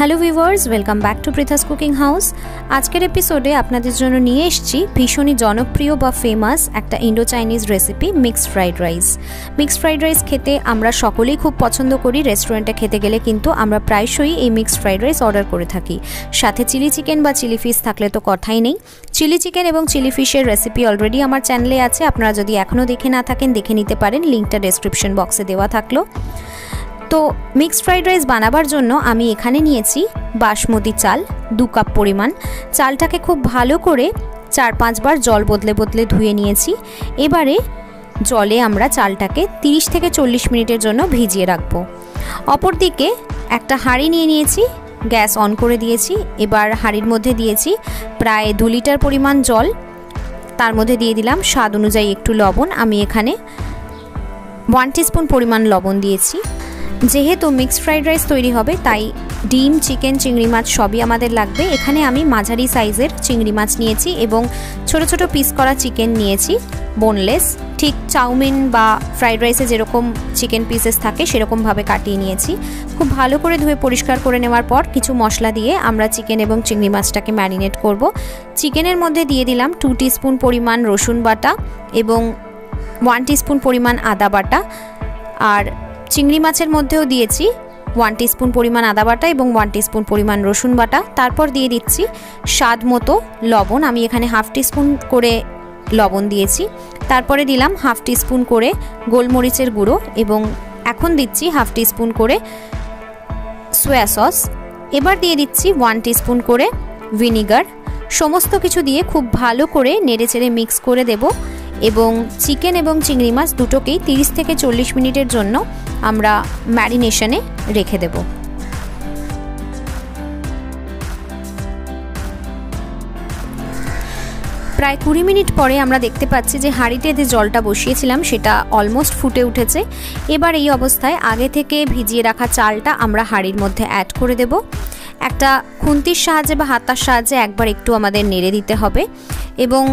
Hello viewers, welcome back to Pritha's cooking house. আজকের এপিসোডে আপনাদের জন্য নিয়ে এসেছি ভীষণই জনপ্রিয় বা ফেমাস একটা Indo Chinese recipe, mixed fried rice. Mixed fried rice খেতে আমরা সকলেই খুব পছন্দ করি। রেস্টুরেন্টে খেতে গেলে কিন্তু আমরা প্রায়শই এই মিক্সড ফ্রাইড রাইস অর্ডার করে থাকি। সাথে চিলি চিকেন বা চিলি ফিশ থাকলে তো কথাই নেই। চিলি চিকেন এবং চিলি ফিশের রেসিপি অলরেডি আমার চ্যানেলে আছে, আপনারা যদি এখনও দেখে না থাকেন দেখে নিতে পারেন, লিঙ্কটা ডেসক্রিপশন বক্সে দেওয়া থাকলো। তো মিক্সড ফ্রাইড রাইস বানাবার জন্য আমি এখানে নিয়েছি বাসমতি চাল 2 কাপ পরিমাণ। চালটাকে খুব ভালো করে 4-5 বার জল বদলে বদলে ধুয়ে নিয়েছি। এবারে জলে আমরা চালটাকে 30 থেকে 40 মিনিটের জন্য ভিজিয়ে রাখবো। অপরদিকে একটা হাঁড়ি নিয়ে নিয়েছি, গ্যাস অন করে দিয়েছি। এবার হাঁড়ির মধ্যে দিয়েছি প্রায় 2 লিটার পরিমাণ জল। তার মধ্যে দিয়ে দিলাম স্বাদ অনুযায়ী একটু লবণ। আমি এখানে 1 টিস্পুন পরিমাণ লবণ দিয়েছি। যেহেতু মিক্সড ফ্রাইড রাইস তৈরি হবে তাই ডিম, চিকেন, চিংড়ি মাছ সবই আমাদের লাগবে। এখানে আমি মাঝারি সাইজের চিংড়ি মাছ নিয়েছি এবং ছোট ছোট পিস করা চিকেন নিয়েছি, বোনলেস। ঠিক চাউমিন বা ফ্রাইড রাইসে যেরকম চিকেন পিসেস থাকে সেরকমভাবে কাটিয়ে নিয়েছি। খুব ভালো করে ধুয়ে পরিষ্কার করে নেওয়ার পর কিছু মশলা দিয়ে আমরা চিকেন এবং চিংড়ি মাছটাকে ম্যারিনেট করব। চিকেনের মধ্যে দিয়ে দিলাম 2 টিস্পুন পরিমাণ রসুন বাটা এবং 1 টিস্পুন পরিমাণ আদা বাটা। আর চিংড়ি মাছের মধ্যেও দিয়েছি 1 টিস্পুন পরিমাণ আদা বাটা এবং 1 টিস্পুন পরিমাণ রসুন বাটা। তারপর দিয়ে দিচ্ছি স্বাদ মতো লবণ। আমি এখানে 1/2 টিস্পুন করে লবণ দিয়েছি। তারপরে দিলাম 1/2 টিস্পুন করে গোলমরিচের গুঁড়ো এবং এখন দিচ্ছি 1/2 টিস্পুন করে সয়া সস। এবার দিয়ে দিচ্ছি 1 টিস্পুন করে ভিনিগার। সমস্ত কিছু দিয়ে খুব ভালো করে নেড়েচেড়ে মিক্স করে দেব এবং চিকেন এবং চিংড়ি মাছ দুটোকেই 30 থেকে 40 মিনিটের জন্য আমরা ম্যারিনেশনে রেখে দেব। প্রায় 20 মিনিট পরে আমরা দেখতে পাচ্ছি যে হাঁড়িতে যে জলটা বসিয়েছিলাম সেটা অলমোস্ট ফুটে উঠেছে। এবার এই অবস্থায় আগে থেকে ভিজিয়ে রাখা চালটা আমরা হাঁড়ির মধ্যে অ্যাড করে দেব। একটা খুন্তির সাহায্যে বা হাতার সাহায্যে একবার একটু আমাদের নেড়ে দিতে হবে এবং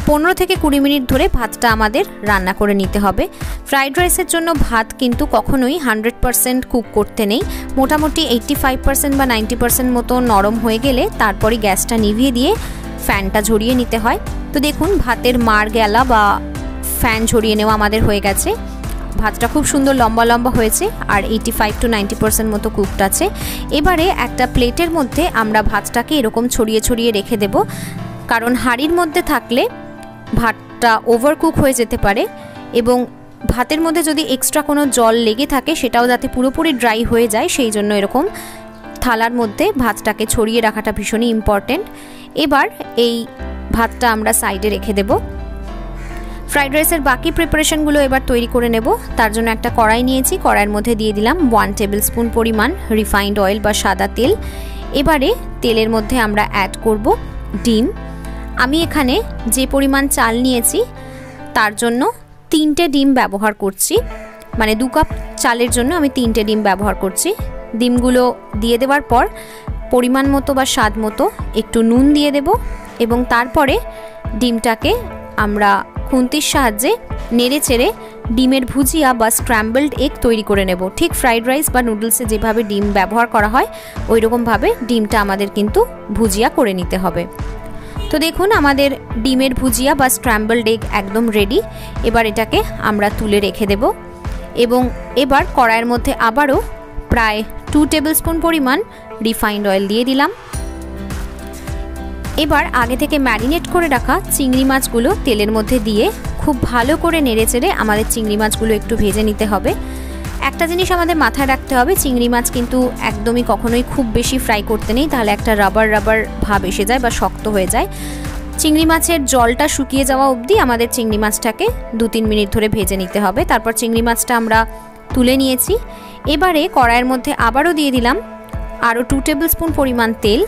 15 থেকে 20 মিনিট ধরে ভাতটা আমাদের রান্না করে নিতে হবে। ফ্রাইড রাইসের জন্য ভাত কিন্তু কখনোই 100% কুক করতে নেই। মোটামুটি 85% বা 90% মতো নরম হয়ে গেলে তারপরে গ্যাসটা নিভিয়ে দিয়ে ফ্যানটা ঝরিয়ে নিতে হয়। তো দেখুন ভাতের মার গেলা বা ফ্যান ঝরিয়ে নেওয়া আমাদের হয়ে গেছে। ভাতটা খুব সুন্দর লম্বা লম্বা হয়েছে আর 85 to 90% মতো কুকড আছে। এবারে একটা প্লেটের মধ্যে আমরা ভাতটাকে এরকম ছড়িয়ে ছড়িয়ে রেখে দেব, কারণ হাঁড়ির মধ্যে থাকলে ভাতটা ওভারকুক হয়ে যেতে পারে এবং ভাতের মধ্যে যদি এক্সট্রা কোনো জল লেগে থাকে সেটাও যাতে পুরোপুরি ড্রাই হয়ে যায়, সেই জন্য এরকম থালার মধ্যে ভাতটাকে ছড়িয়ে রাখাটা ভীষণই ইম্পর্টেন্ট। এবার এই ভাতটা আমরা সাইডে রেখে দেব। ফ্রাইড রাইসের বাকি প্রিপারেশনগুলো এবার তৈরি করে নেব। তার জন্য একটা কড়াই নিয়েছি, কড়াইয়ের মধ্যে দিয়ে দিলাম 1 টেবিল স্পুন পরিমাণ রিফাইন্ড অয়েল বা সাদা তেল। এবারে তেলের মধ্যে আমরা অ্যাড করব ডিম। আমি এখানে যে পরিমাণ চাল নিয়েছি তার জন্য 3টে ডিম ব্যবহার করছি, মানে 2 কাপ চালের জন্য আমি 3টে ডিম ব্যবহার করছি। ডিমগুলো দিয়ে দেওয়ার পর পরিমাণ মতো বা স্বাদ মতো একটু নুন দিয়ে দেব এবং তারপরে ডিমটাকে আমরা খুন্তির সাহায্যে নেড়ে চেড়ে ডিমের ভুজিয়া বা স্ক্র্যাম্বলড এগ তৈরি করে নেব। ঠিক ফ্রাইড রাইস বা নুডলসে যেভাবে ডিম ব্যবহার করা হয় ওই রকমভাবে ডিমটা আমাদের কিন্তু ভুজিয়া করে নিতে হবে। তো দেখুন আমাদের ডিমের ভুজিয়া বা স্ক্র্যাম্বলড এগ একদম রেডি। এবার এটাকে আমরা তুলে রেখে দেব এবং এবার কড়াইয়ের মধ্যে আবারও প্রায় 2 টেবিল স্পুন পরিমাণ রিফাইন্ড অয়েল দিয়ে দিলাম। এবার আগে থেকে ম্যারিনেট করে রাখা চিংড়ি মাছগুলো তেলের মধ্যে দিয়ে খুব ভালো করে নেড়েচেড়ে আমাদের চিংড়ি মাছগুলো একটু ভেজে নিতে হবে। একটা জিনিস আমাদের মাথায় রাখতে হবে, চিংড়ি মাছ কিন্তু একদমই কখনোই খুব বেশি ফ্রাই করতে নেই, তাহলে একটা রাবার রাবার ভাব এসে যায় বা শক্ত হয়ে যায়। চিংড়ি মাছের জলটা শুকিয়ে যাওয়া অবধি আমাদের চিংড়ি মাছটাকে 2-3 মিনিট ধরে ভেজে নিতে হবে। তারপর চিংড়ি মাছটা আমরা তুলে নিয়েছি। এবারে কড়াইয়ের মধ্যে আবারও দিয়ে দিলাম আরও 2 টেবিল স্পুন পরিমাণ তেল।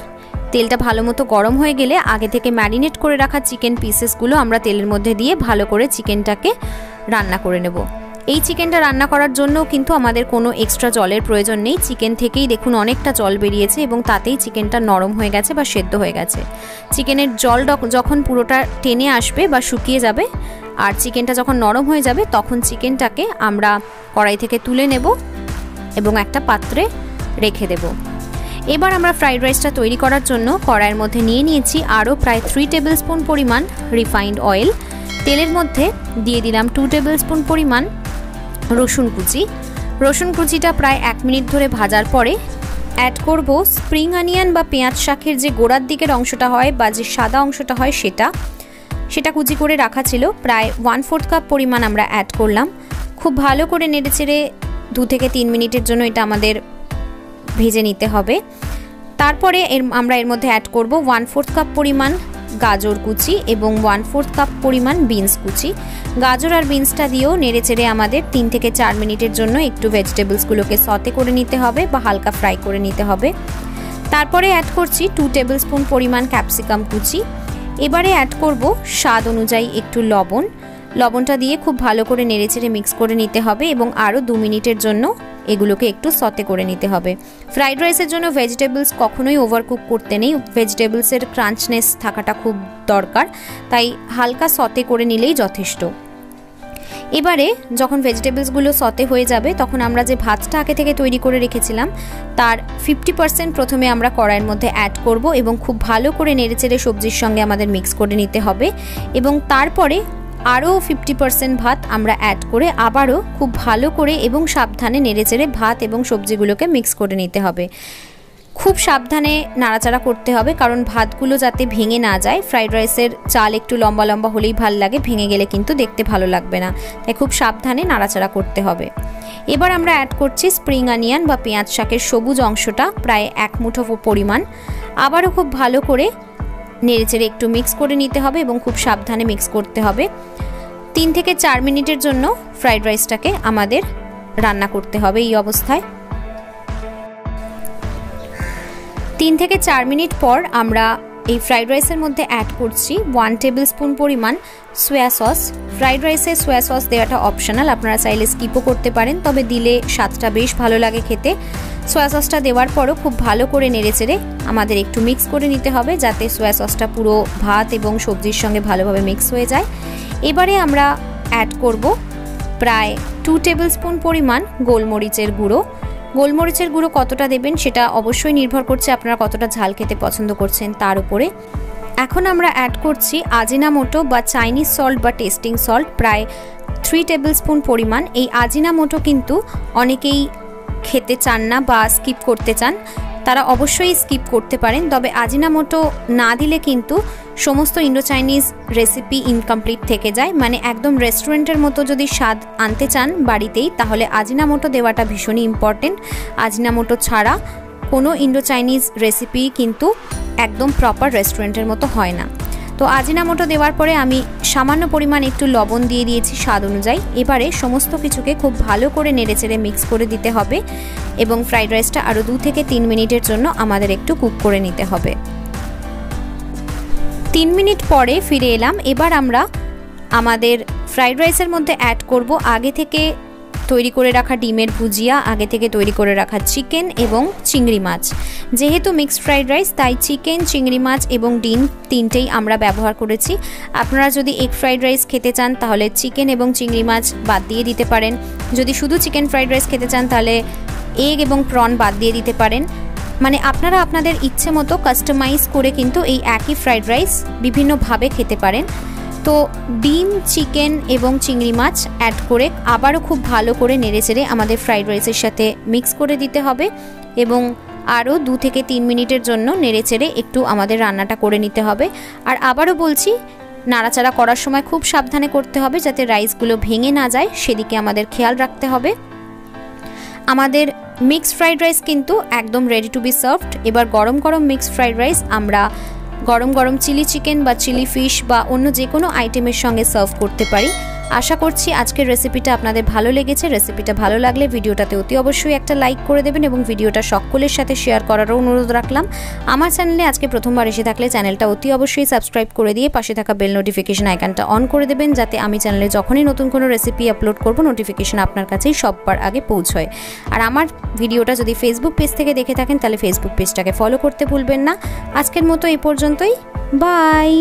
তেলটা ভালো মতো গরম হয়ে গেলে আগে থেকে ম্যারিনেট করে রাখা চিকেন পিসেসগুলো আমরা তেলের মধ্যে দিয়ে ভালো করে চিকেনটাকে রান্না করে নেব। এই চিকেনটা রান্না করার জন্য কিন্তু আমাদের কোনো এক্সট্রা জলের প্রয়োজন নেই। চিকেন থেকেই দেখুন অনেকটা জল বেরিয়েছে এবং তাতেই চিকেনটা নরম হয়ে গেছে বা সেদ্ধ হয়ে গেছে। চিকেনের জল যখন পুরোটা টেনে আসবে বা শুকিয়ে যাবে আর চিকেনটা যখন নরম হয়ে যাবে তখন চিকেনটাকে আমরা কড়াই থেকে তুলে নেব এবং একটা পাত্রে রেখে দেব। এবার আমরা ফ্রাইড রাইসটা তৈরি করার জন্য কড়াইয়ের মধ্যে নিয়ে নিয়েছি আরও প্রায় 3 টেবিল স্পুন পরিমাণ রিফাইন্ড অয়েল। তেলের মধ্যে দিয়ে দিলাম 2 টেবিল স্পুন পরিমাণ রসুন কুচি। রসুন কুচিটা প্রায় 1 মিনিট ধরে ভাজার পরে অ্যাড করব স্প্রিং অনিয়ন বা পেঁয়াজ শাকের যে গোড়ার দিকের অংশটা হয় বা যে সাদা অংশটা হয় সেটা কুচি করে রাখা ছিল, প্রায় 1/4 কাপ পরিমাণ আমরা অ্যাড করলাম। খুব ভালো করে নেড়েচেড়ে 2 থেকে 3 মিনিটের জন্য এটা আমাদের ভেজে নিতে হবে। তারপরে আমরা এর মধ্যে অ্যাড করব 1/4 কাপ পরিমাণ গাজর কুচি এবং 1/4 কাপ পরিমাণ বিনস কুচি। গাজর আর বিনসটা দিয়েও নেড়েচেড়ে আমাদের 3 থেকে 4 মিনিটের জন্য একটু ভেজিটেবলসগুলোকে সতে করে নিতে হবে বা হালকা ফ্রাই করে নিতে হবে। তারপরে অ্যাড করছি 2 টেবিল স্পুন পরিমাণ ক্যাপসিকাম কুচি। এবারে অ্যাড করব স্বাদ অনুযায়ী একটু লবণটা দিয়ে খুব ভালো করে নেড়েচেড়ে মিক্স করে নিতে হবে এবং আরও 2 মিনিটের জন্য এগুলোকে একটু সতে করে নিতে হবে। ফ্রাইড রাইসের জন্য ভেজিটেবলস কখনোই ওভারকুক করতে নেই, ভেজিটেবলসের ক্রাঞ্চনেস থাকাটা খুব দরকার, তাই হালকা সতে করে নিলেই যথেষ্ট। এবারে যখন ভেজিটেবলসগুলো সতে হয়ে যাবে তখন আমরা যে ভাতটা আগে থেকে তৈরি করে রেখেছিলাম তার 50% প্রথমে আমরা কড়াইয়ের মধ্যে অ্যাড করব এবং খুব ভালো করে নেড়েচেড়ে সবজির সঙ্গে আমাদের মিক্স করে নিতে হবে এবং তারপরে আরও 50% ভাত আমরা অ্যাড করে আবারও খুব ভালো করে এবং সাবধানে নেড়েচেড়ে ভাত এবং সবজিগুলোকে মিক্স করে নিতে হবে। খুব সাবধানে নাড়াচাড়া করতে হবে কারণ ভাতগুলো যাতে ভেঙে না যায়। ফ্রাইড রাইসের চাল একটু লম্বা লম্বা হলেই ভালো লাগে, ভেঙে গেলে কিন্তু দেখতে ভালো লাগবে না, তাই খুব সাবধানে নাড়াচাড়া করতে হবে। এবার আমরা অ্যাড করছি স্প্রিং অনিয়ন বা পেঁয়াজ শাকের সবুজ অংশটা প্রায় 1 মুঠো পরিমাণ। আবারও খুব ভালো করে নেড়েচেড়ে একটু মিক্স করে নিতে হবে এবং খুব সাবধানে মিক্স করতে হবে। 3 থেকে 4 মিনিটের জন্য ফ্রাইড রাইসটাকে আমাদের রান্না করতে হবে এই অবস্থায়। 3 থেকে 4 মিনিট পর আমরা এই ফ্রাইড রাইসের মধ্যে অ্যাড করছি 1 টেবিল স্পুন পরিমাণ সোয়া সস। ফ্রাইড রাইসে সোয়া সস দেওয়াটা অপশনাল, আপনারা চাইলে স্কিপও করতে পারেন, তবে দিলে স্বাদটা বেশ ভালো লাগে খেতে। সোয়া সসটা দেওয়ার পরও খুব ভালো করে নেড়েচেড়ে আমাদের একটু মিক্স করে নিতে হবে যাতে সোয়া সসটা পুরো ভাত এবং সবজির সঙ্গে ভালোভাবে মিক্স হয়ে যায়। এবারে আমরা অ্যাড করব প্রায় 2 টেবিল স্পুন পরিমাণ গোলমরিচের গুঁড়ো। গোলমরিচের গুঁড়ো কতটা দেবেন সেটা অবশ্যই নির্ভর করছে আপনারা কতটা ঝাল খেতে পছন্দ করছেন তার উপরে। এখন আমরা অ্যাড করছি আজিনামোটো বা চাইনিজ সল্ট বা টেস্টিং সল্ট প্রায় 3 টেবিল স্পুন পরিমাণ। এই আজিনামোটো কিন্তু অনেকেই খেতে চান না বা স্কিপ করতে চান, তারা অবশ্যই স্কিপ করতে পারেন, তবে আজিনামোটো না দিলে কিন্তু সমস্ত ইন্ডো চাইনিজ রেসিপি ইনকমপ্লিট থেকে যায়। মানে একদম রেস্টুরেন্টের মতো যদি স্বাদ আনতে চান বাড়িতেই তাহলে আজিনামোটো দেওয়াটা ভীষণই ইম্পর্টেন্ট। আজিনামোটো ছাড়া কোনো ইন্ডো চাইনিজ রেসিপি কিন্তু একদম প্রপার রেস্টুরেন্টের মতো হয় না। তো আজিনামোটো দেওয়ার পরে আমি সামান্য পরিমাণ একটু লবণ দিয়ে দিয়েছি স্বাদ অনুযায়ী। এবারে সমস্ত কিছুকে খুব ভালো করে নেড়েচেড়ে মিক্স করে দিতে হবে এবং ফ্রাইড রাইসটা আরও 2 থেকে 3 মিনিটের জন্য আমাদের একটু কুক করে নিতে হবে। 3 মিনিট পরে ফিরে এলাম। এবার আমরা আমাদের ফ্রাইড রাইসের মধ্যে অ্যাড করব আগে থেকে তৈরি করে রাখা ডিমের ভুজিয়া, আগে থেকে তৈরি করে রাখা চিকেন এবং চিংড়ি মাছ। যেহেতু মিক্সড ফ্রাইড রাইস তাই চিকেন, চিংড়ি মাছ এবং ডিম তিনটেই আমরা ব্যবহার করেছি। আপনারা যদি এগ ফ্রাইড রাইস খেতে চান তাহলে চিকেন এবং চিংড়ি মাছ বাদ দিয়ে দিতে পারেন। যদি শুধু চিকেন ফ্রাইড রাইস খেতে চান তাহলে এগ এবং প্রন বাদ দিয়ে দিতে পারেন। মানে আপনারা আপনাদের ইচ্ছে মতো কাস্টমাইজ করে কিন্তু এই একই ফ্রাইড রাইস বিভিন্নভাবে খেতে পারেন। তো ডিম, চিকেন এবং চিংড়ি মাছ অ্যাড করে আবারও খুব ভালো করে নেড়েচেড়ে আমাদের ফ্রাইড রাইসের সাথে মিক্স করে দিতে হবে এবং আরও 2 থেকে 3 মিনিটের জন্য নেড়েচেড়ে একটু আমাদের রান্নাটা করে নিতে হবে। আর আবারও বলছি, নাড়াচাড়া করার সময় খুব সাবধানে করতে হবে যাতে রাইসগুলো ভেঙে না যায়, সেদিকে আমাদের খেয়াল রাখতে হবে। আমাদের মিক্সড ফ্রাইড রাইস কিন্তু একদম রেডি টু বি সার্ভড। এবার গরম গরম মিক্সড ফ্রাইড রাইস আমরা গরম গরম চিলি চিকেন বা চিলি ফিশ বা অন্য যে কোনো আইটেমের সঙ্গে সার্ভ করতে পারি। আশা করছি আজকের রেসিপিটা আপনাদের ভালো লেগেছে। রেসিপিটা ভালো লাগলে ভিডিওটাতে অতি অবশ্যই একটা লাইক করে দেবেন এবং ভিডিওটা সকলের সাথে শেয়ার করারও অনুরোধ রাখলাম। আমার চ্যানেলে আজকে প্রথমবার এসে থাকলে চ্যানেলটা অতি অবশ্যই সাবস্ক্রাইব করে দিয়ে পাশে থাকা বেল নোটিফিকেশন আইকনটা অন করে দেবেন যাতে আমি চ্যানেলে যখনই নতুন কোনো রেসিপি আপলোড করব নোটিফিকেশন আপনার কাছেই সববার আগে পৌঁছয়। আর আমার ভিডিওটা যদি ফেসবুক পেজ থেকে দেখে থাকেন তাহলে ফেসবুক পেজটাকে ফলো করতে ভুলবেন না। আজকের মতো এই পর্যন্তই, বাই।